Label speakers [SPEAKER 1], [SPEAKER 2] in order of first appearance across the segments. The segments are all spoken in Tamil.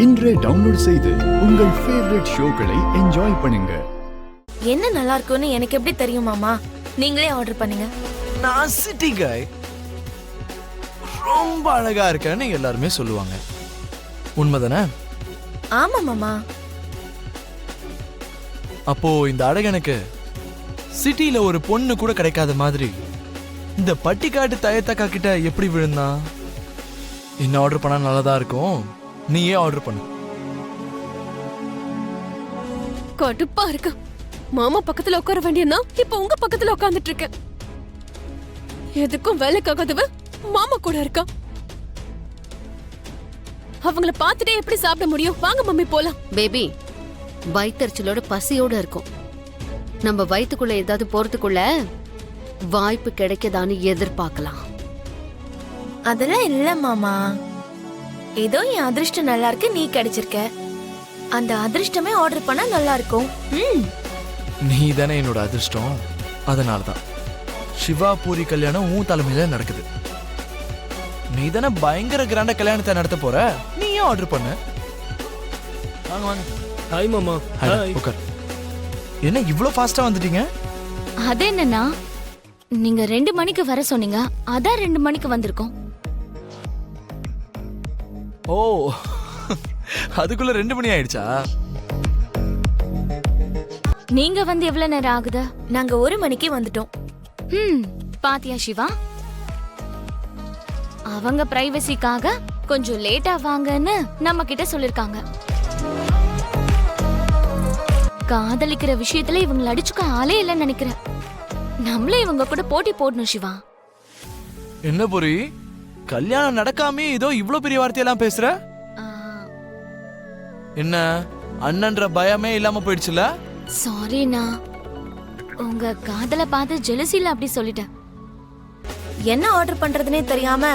[SPEAKER 1] இன்றே டவுன்லோட் செய்து உங்கள் ஃபேவரட் ஷோக்களை என்ஜாய் பண்ணுங்க.
[SPEAKER 2] என்ன நல்லா இருக்கும்னு எனக்கு எப்படி தெரியும் மாமா? நீங்களே ஆர்டர் பண்ணுங்க.
[SPEAKER 3] நான் சிட்டி காய், ரொம்ப அழகா இருக்கேன்னு எல்லாருமே சொல்லுவாங்க. உண்மைதானே?
[SPEAKER 2] ஆமா மாமா.
[SPEAKER 3] அப்போ இந்த அழகனுக்கு சிட்டில ஒரு பொண்ணு கூட கிடைக்காத மாதிரி இந்த பட்டிக்காட்டு தயத்தக்கா கிட்ட எப்படி விழுந்தா? என்ன ஆர்டர் பண்ணா நல்லதா இருக்கும். நீயே ஆர்டர் பண்ணு.
[SPEAKER 4] கடுப்பா இருக்கு. மாமா பக்கத்துல உட்கார வேண்டியனா இப்ப உங்க பக்கத்துல உட்கார்ந்துட்டு இருக்கேன். எதுக்கும் வேலைக்காகாதவ மாமா கூட இருக்கா. அவங்கள பார்த்துட்டே எப்படி சாப்பிட முடியும்? வாங்க மம்மி போலாம்.
[SPEAKER 5] பேபி, வயிற்றுச்சலோட பசியோட இருக்கும். நம்ம வயிற்றுக்குள்ள ஏதாவது போறதுக்குள்ள வாய்ப்பு கிடைக்கதான்னு எதிர்பார்க்கலாம்.
[SPEAKER 2] அதெல்லாம் இல்ல மாமா. ஏதோ என் அதிர்ஷ்டம் நல்லா இருக்கு, நீ கிடைச்சிருக்க. அந்த அதிர்ஷ்டமே ஆர்டர் பண்ணா நல்லா இருக்கும்.
[SPEAKER 3] நீ தானே என்னோட அதிர்ஷ்டம். அதனாலதான் சிவா பூரி கல்யாணம் உன் தலைமையில நடக்குது. நீ தானே பயங்கர கிராண்ட கல்யாணத்தை நடத்த போற. நீயே ஆர்டர் பண்ணு. வாங்க வாங்க.
[SPEAKER 6] ஹாய் மாமா. ஹாய்.
[SPEAKER 3] உட்கார். என்ன இவ்ளோ ஃபாஸ்டா வந்துட்டீங்க?
[SPEAKER 7] அது என்னன்னா, நீங்க 2 மணிக்கு வர சொன்னீங்க, அதான் 2 மணிக்கு வந்திருக்கோம்.
[SPEAKER 3] ஓ, அதுக்குள்ள 2 மணி ஆயிடுச்சா?
[SPEAKER 7] நீங்க வந்து எவ்வளவு நேரம் ஆகுது?
[SPEAKER 2] நாங்க 1 மணிக்கு வந்துட்டோம்.
[SPEAKER 7] பாத்தியா சிவா, அவங்க பிரைவசிக்காக கொஞ்சம் லேட்டா வாங்கன்னு நம்ம கிட்ட சொல்லிருக்காங்க. காதலிக்கிற விஷயத்துல இவங்களை அடிச்சுக்க ஆளே இல்லைன்னு நினைக்கிறேன். நம்மளே இவங்க கூட போட்டி போடணும் சிவா.
[SPEAKER 3] என்ன புரி, கல்யாணம் நடக்காமே ஏதோ இவ்ளோ பெரிய வார்த்தையெல்லாம் பேசுற? என்ன அண்ணன்ற பயமே இல்லாம போயிடுச்சுல?
[SPEAKER 7] சாரிண்ணா, உங்க காதல பார்த்து ஜெலசில அப்படி சொல்லிட்டேன்.
[SPEAKER 2] என்ன ஆர்டர் பண்றதுனே தெரியாம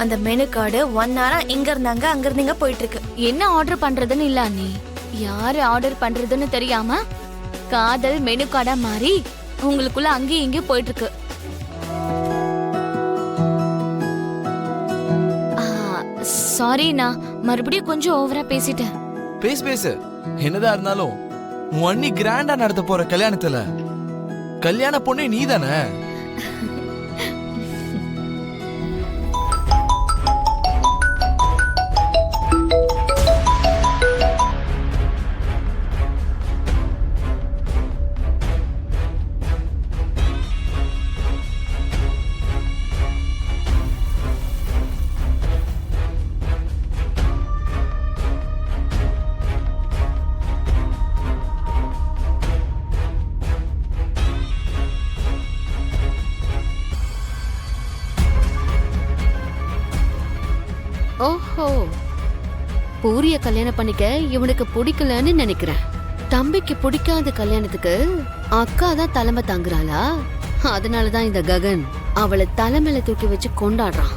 [SPEAKER 2] அந்த மெனு கார்டு 1 hour இங்க இருந்தாங்க அங்க இருந்தீங்க போயிட்டு இருக்கு.
[SPEAKER 7] என்ன ஆர்டர் பண்றதுன்னு இல்ல நீ, யாரு ஆர்டர் பண்றதுன்னு தெரியாம காதல் மெனு கார்டா மாறி உங்களுக்குள்ள அங்கேயும் இங்கேயும் போயிட்டு இருக்கு. சாரிண்ணா, மறுபடியும் கொஞ்சம் ஓவரா பேசிட்டேன்.
[SPEAKER 3] பேசு. என்னதான் இருந்தாலும் உன் அண்ணி கிராண்டா நடத்த போற கல்யாணத்துல கல்யாண பொண்ணே நீ தானே?
[SPEAKER 5] ஓஹோ, பூரிய கல்யாணம் பண்ணிக்க இவனுக்கு பிடிக்கலன்னு நினைக்கிறேன். தம்பிக்கு பிடிக்காத கல்யாணத்துக்கு அக்கா தான் தலைமை தாங்குறாளா? அதனாலதான் இந்த ககன் அவளை தலைமையில தூக்கி வச்சு கொண்டாடுறான்.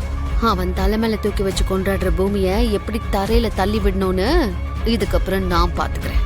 [SPEAKER 5] அவன் தலைமையில தூக்கி வச்சு கொண்டாடுற பூமிய எப்படி தரையில தள்ளி விடணும்னு இதுக்கப்புறம் நான் பாத்துக்கிறேன்.